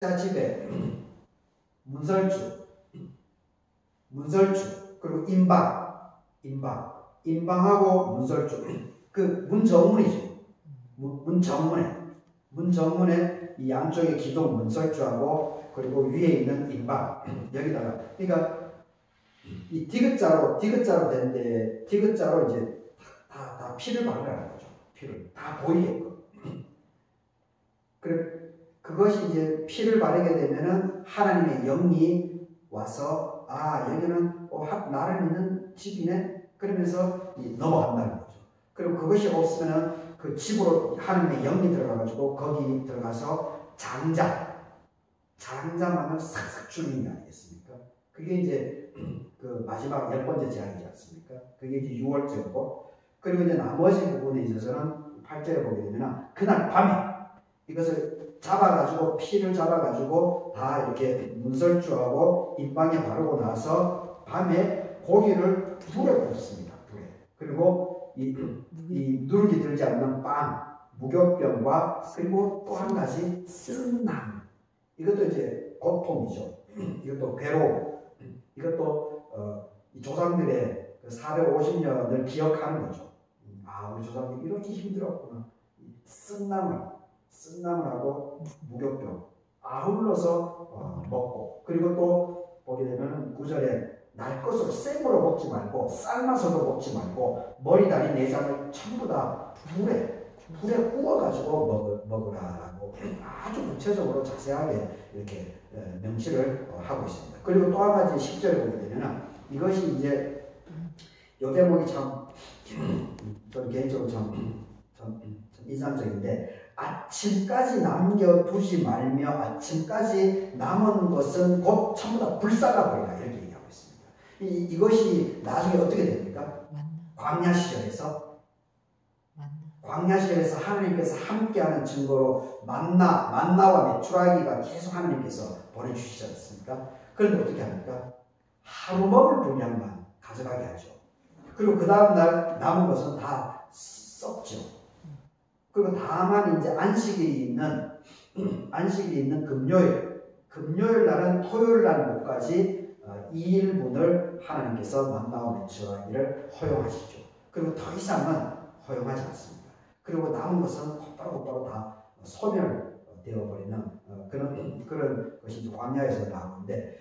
집에 문설주, 그리고 인방하고 문설주, 그 문정문이죠. 문정문에 이 양쪽에 기둥 문설주하고 그리고 위에 있는 인방 여기다가 그러니까 이 디귿자로 되는데 디귿자로 이제 다 피를 바르라는 거죠. 피를 다 보이게끔. 그것이 이제 피를 바르게 되면은 하나님의 영이 와서 여기는 나를 믿는 집이네 그러면서 넘어간다는 거죠. 그리고 그것이 없으면은 그 집으로 하나님의 영이 들어가가지고 거기 들어가서 장자만을 싹싹 주는 게 아니겠습니까? 그게 이제 그 마지막 10번째 재앙이지 않습니까? 그게 이제 6월째고 그리고 이제 나머지 부분에 있어서는 8절에 보게 되면 그날 밤에 이것을 피를 잡아가지고 다 이렇게 문설주하고 인방에 바르고 나서 밤에 고기를 불에 굽습니다. 불에. 그리고 이 누룩이 들지 않는 빵, 무교병과 그리고 또 한 가지 쓴나무. 이것도 이제 고통이죠. 이것도 괴로움. 이것도 이 조상들의 그 450년을 기억하는 거죠. 우리 조상들이 이렇게 힘들었구나. 쓴나물하고 무교병 아울러서 먹고 그리고 또 보게 되면 9절에 날 것으로 생으로 먹지 말고 삶아서도 먹지 말고 머리 다리 내장을 전부 다 불에 구워가지고 먹으라라고 아주 구체적으로 자세하게 이렇게 명시를 하고 있습니다. 그리고 또 한 가지 10절에 보게 되면 이것이 이제 요 대목이 참 개인적으로 참 인상적인데 아침까지 남겨두지 말며 아침까지 남은 것은 곧 전부 다 불사가 버리라 이렇게 얘기하고 있습니다. 이것이 나중에 어떻게 됩니까? 광야 시절에서 하나님께서 함께하는 증거로 만나와 메추라기가 계속 하나님께서 보내주시지 않습니까? 그런데 어떻게 합니까? 하루 먹을 분량만 가져가게 하죠. 그리고 그 다음날 남은 것은 다 썩죠. 그리고 다만 이제 안식일이 있는 금요일 날은 토요일 날 못까지 2일분을 하나님께서 만나와 메추라기를 허용하시죠. 그리고 더 이상은 허용하지 않습니다. 그리고 남은 것은 곧바로 다 소멸되어 버리는 그런 것이 이제 광야에서 나오는데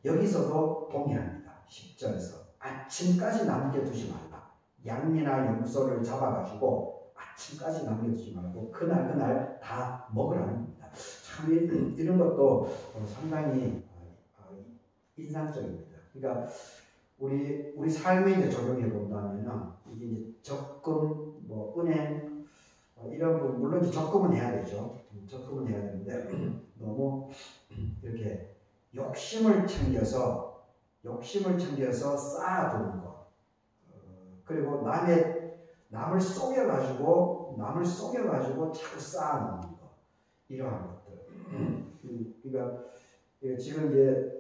여기서도 동일합니다. 10절에서 아침까지 남겨두지 말라. 양이나 염소를 잡아가지고 아침까지 남겨두지 말고 그날 다 먹으라는 겁니다. 참 이런 것도 상당히 인상적입니다. 그러니까 우리 삶에 이제 적용해 본다면은 이게 이제 적금, 은행 이런 부분 물론 이제 적금은 해야 되죠. 적금은 해야 되는데 너무 이렇게 욕심을 챙겨서 쌓아두는 것, 그리고 남을 속여가지고 자꾸 쌓아놓는 것, 이러한 것들. 그러니까 지금 이제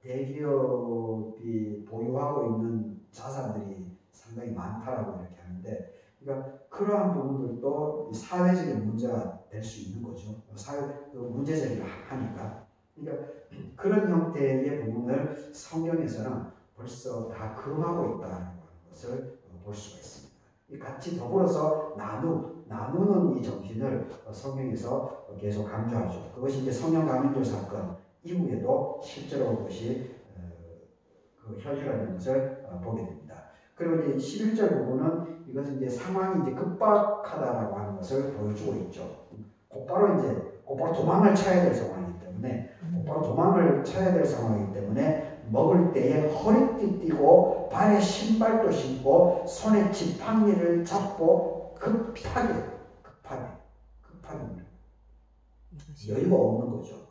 대기업이 보유하고 있는 자산들이 상당히 많다라고 이렇게 하는데, 그러니까 그러한 부분들도 사회적인 문제가 될 수 있는 거죠. 문제 제기를 하니까. 그러니까 그런 형태의 부분을 성경에서는 벌써 다 금하고 있다는 것을 볼 수가 있습니다. 같이 더불어서 나누는 이 정신을 성경에서 계속 강조하죠. 그것이 이제 성령 가문절 사건 이후에도 실제로 그것이 현실화되는 것을 보게 됩니다. 그리고 이제 11절 부분은 이것은 이제 상황이 이제 급박하다라고 하는 것을 보여주고 있죠. 곧바로 도망을 쳐야 될 상황이기 때문에 먹을 때에 허리띠 띠고 발에 신발도 신고 손에 지팡이를 잡고 급하게 여유가 없는 거죠.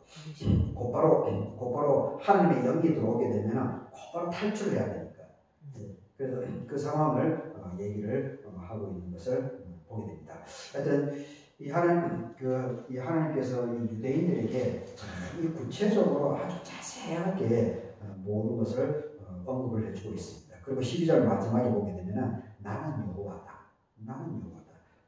곧바로 하나님의 영이 들어오게 되면 곧바로 탈출해야 되니까. 그래서 그 상황을 얘기를 하고 있는 것을 보게 됩니다. 하여튼 이 하나님께서 이 유대인들에게 이 구체적으로 아주 자세하게 모든 것을 언급을 해주고 있습니다. 그리고 12절 마지막에 보게 되면 나는 여호와다.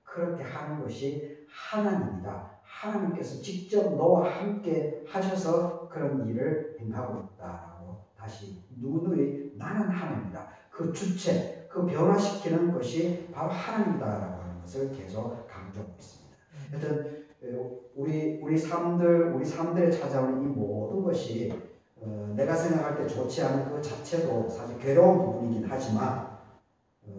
그렇게 하는 것이 하나님이다. 하나님께서 직접 너와 함께 하셔서 그런 일을 행하고 있다라고 다시 누누이 나는 하나님이다. 그 주체, 그 변화시키는 것이 바로 하나님이다라고 하는 것을 계속 강조하고 있습니다. 하여튼 우리 삶들에 찾아오는 이 모든 것이 내가 생각할 때 좋지 않은 그 자체도 사실 괴로운 부분이긴 하지만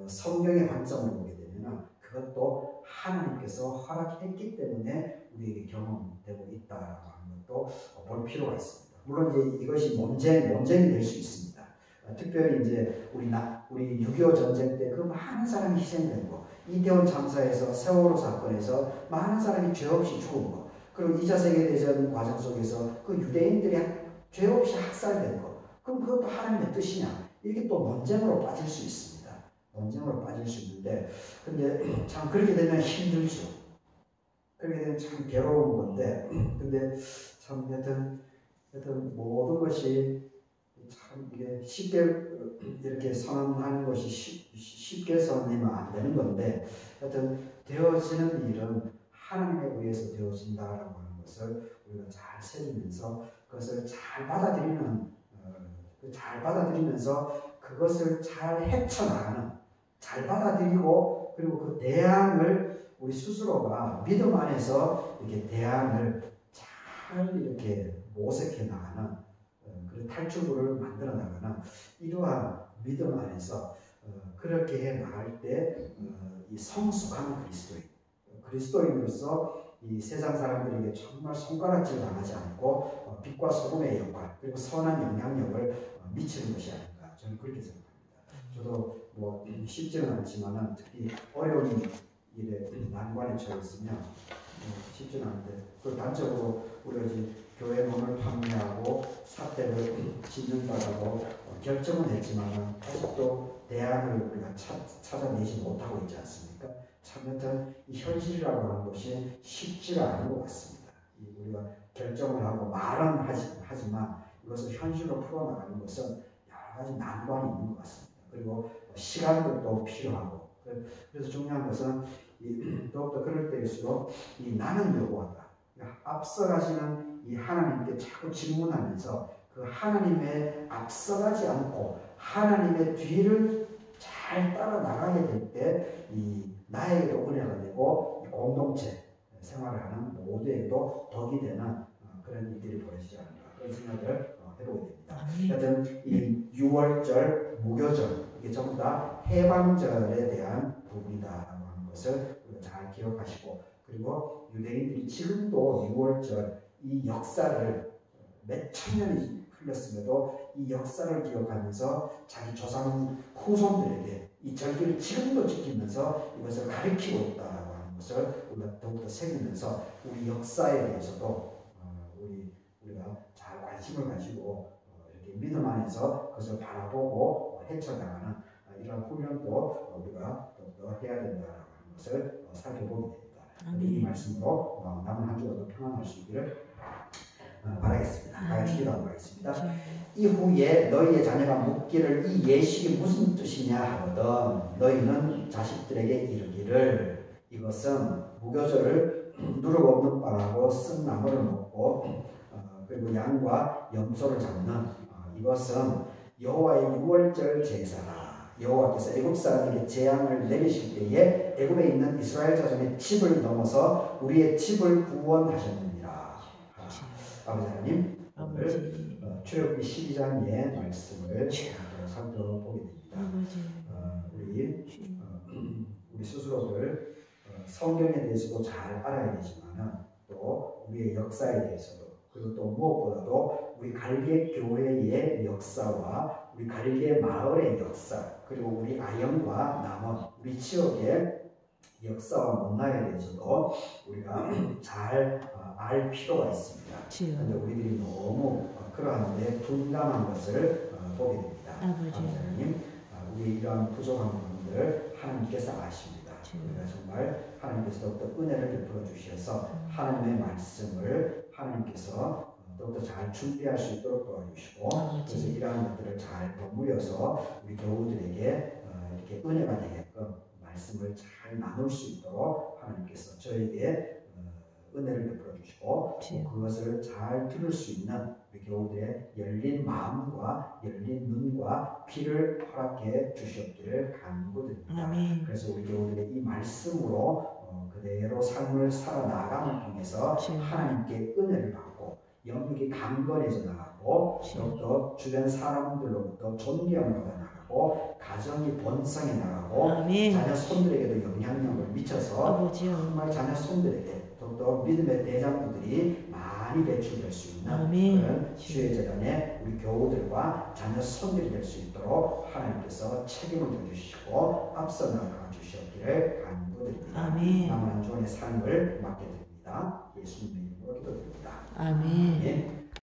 성경의 관점을 보게 되면 그것도 하나님께서 허락했기 때문에 우리에게 경험되고 있다라고 하는 것도 볼 필요가 있습니다. 물론 이제 이것이 논쟁이 될 수 있습니다. 특별히 이제 우리 6.25 전쟁 때 그 많은 사람이 희생된 거, 이태원 참사에서 세월호 사건에서 많은 사람이 죄 없이 죽은 거, 그리고 2차 세계대전 과정 속에서 그 유대인들이 죄 없이 학살된 거, 그럼 그것도 하나님의 뜻이냐? 이게 또 논쟁으로 빠질 수 있습니다. 논쟁으로 빠질 수 있는데, 근데 참 그렇게 되면 힘들죠. 그렇게 되면 참 괴로운 건데, 근데 참 하여튼 모든 것이 참 이게 쉽게 이렇게 선언하는 것이 쉽게 선언하면 안 되는 건데, 하여튼 되어지는 일은 하나님에 의해서 되어진다라고 하는 것을 우리가 잘 새기면서 그것을 잘 받아들이면서 그것을 잘 헤쳐나가는, 잘 받아들이고 그리고 그 대안을 우리 스스로가 믿음 안에서 이렇게 대안을 잘 이렇게 모색해 나가는 그 탈출구를 만들어 나가는 이러한 믿음 안에서 그렇게 해 나갈 때 이 성숙한 그리스도인으로서 이 세상 사람들에게 정말 손가락질 당하지 않고 빛과 소금의 역할 그리고 선한 영향력을 미치는 것이 아닌가 저는 그렇게 생각합니다. 저도 뭐 쉽지는 않지만 특히 어려운 일에 난관에 처했으면 쉽지는 않은데 그 단적으로 우리가 지금 교회 문을 판매하고 사택을 짓는다라고 결정은 했지만 아직도 대안을 우리가 찾아내지 못하고 있지 않습니까? 참 이 현실이라고 하는 것이 쉽지가 않은 것 같습니다. 우리가 결정을 하고 말은 하지만 이것을 현실로 풀어나가는 것은 여러 가지 난관이 있는 것 같습니다. 그리고 시간도 또 필요하고 그래서 중요한 것은 더욱더 그럴 때일수록 이 나는 여호와다. 앞서가시는 이 하나님께 자꾸 질문하면서 그 하나님의 앞서가지 않고 하나님의 뒤를 잘 따라 나가게 될 때 이 나에게도 은혜가 되고 공동체 생활을 하는 모두에게도 덕이 되는 그런 일들이 벌어지지 않을까 그런 생각을 해보게 됩니다. 하여튼 이 6월절, 무교절 이게 전부 다 해방절에 대한 부분이다라고 하는 것을 우리가 잘 기억하시고 그리고 유대인들이 지금도 6월절 이 역사를 몇 천 년이 흘렀음에도 이 역사를 기억하면서 자기 조상 후손들에게 이 절기를 지금도 지키면서 이것을 가르치고 있다라고 하는 것을 우리가 더욱더 새기면서 우리 역사에 대해서도 우리가 잘 관심을 가지고 이렇게 믿음 안에서 그것을 바라보고 헤쳐나가는 이런 훈련도 우리가 더 해야 된다라고 하는 것을 살펴보게 됩니다. 이 말씀으로 남은 한 주가 더 평안할 수 있기를 바라겠습니다. 다 같이 기도하도록 하겠습니다. 이후에 너희의 자녀가 묻기를 이 예식이 무슨 뜻이냐 하거든 너희는 자식들에게 이르기를 이것은 무교절을 누룩 없는 빵하고 쓴 나물을 먹고 그리고 양과 염소를 잡는 이것은 여호와의 6월절 제사라. 여호와께서 애굽 사람에게 재앙을 내리실 때에 애굽에 있는 이스라엘 자손의 집을 넘어서 우리의 집을 구원하셨느니라. 아버지 하나님 오늘 출애굽기 12장의 말씀을 살펴보게 됩니다. 우리 스스로들 성경에 대해서도 잘 알아야 되지만 또 우리의 역사에 대해서도 그리고 또 무엇보다도 우리 갈개 교회의 역사와 우리 갈개 마을의 역사 그리고 우리 아영과 남원 우리 지역의 역사와 문화에 대해서도 우리가 잘 알 필요가 있습니다. 그런데 우리들이 너무 그러한 데 둔감한 것을 보게 됩니다. 아버지 하나님, 우리 이러한 부족한 부분들 하나님께서 아십니다. 우리가 정말 하나님께서 더욱더 은혜를 베풀어 주셔서 하나님의 말씀을 하나님께서 더욱더 잘 준비할 수 있도록 도와주시고 그래서 이러한 것들을 잘 버무려서 우리 교우들에게 이렇게 은혜가 되게끔 말씀을 잘 나눌 수 있도록 하나님께서 저에게 은혜를 베풀어 주시고 주여. 그것을 잘 들을 수 있는 우리 교우들의 열린 마음과 열린 눈과 귀를 허락해 주시옵기를 간구드립니다. 아멘. 그래서 우리 교우들의 이 말씀으로 그대로 삶을 살아나감을 통해서 주여. 하나님께 은혜를 받고 영역이 강건해져 나가고 주여. 또 주변 사람들로부터 존경을 받아 나가고 가정이 번성해 나가고 아멘. 자녀 손들에게도 영향력을 미쳐서 아버지요. 정말 자녀 손들에게 또 믿음의 대장부들이 많이 배출될 수 있는 아멘. 그런 주의 재단에 우리 교우들과 자녀 손들이 될 수 있도록 하나님께서 책임을 져주시고 앞서 나가 주시옵기를 간구드립니다. 아멘. 남은 한 주간의 삶을 맡게 드립니다. 예수님의 이름으로 기도드립니다. 아멘. 아멘.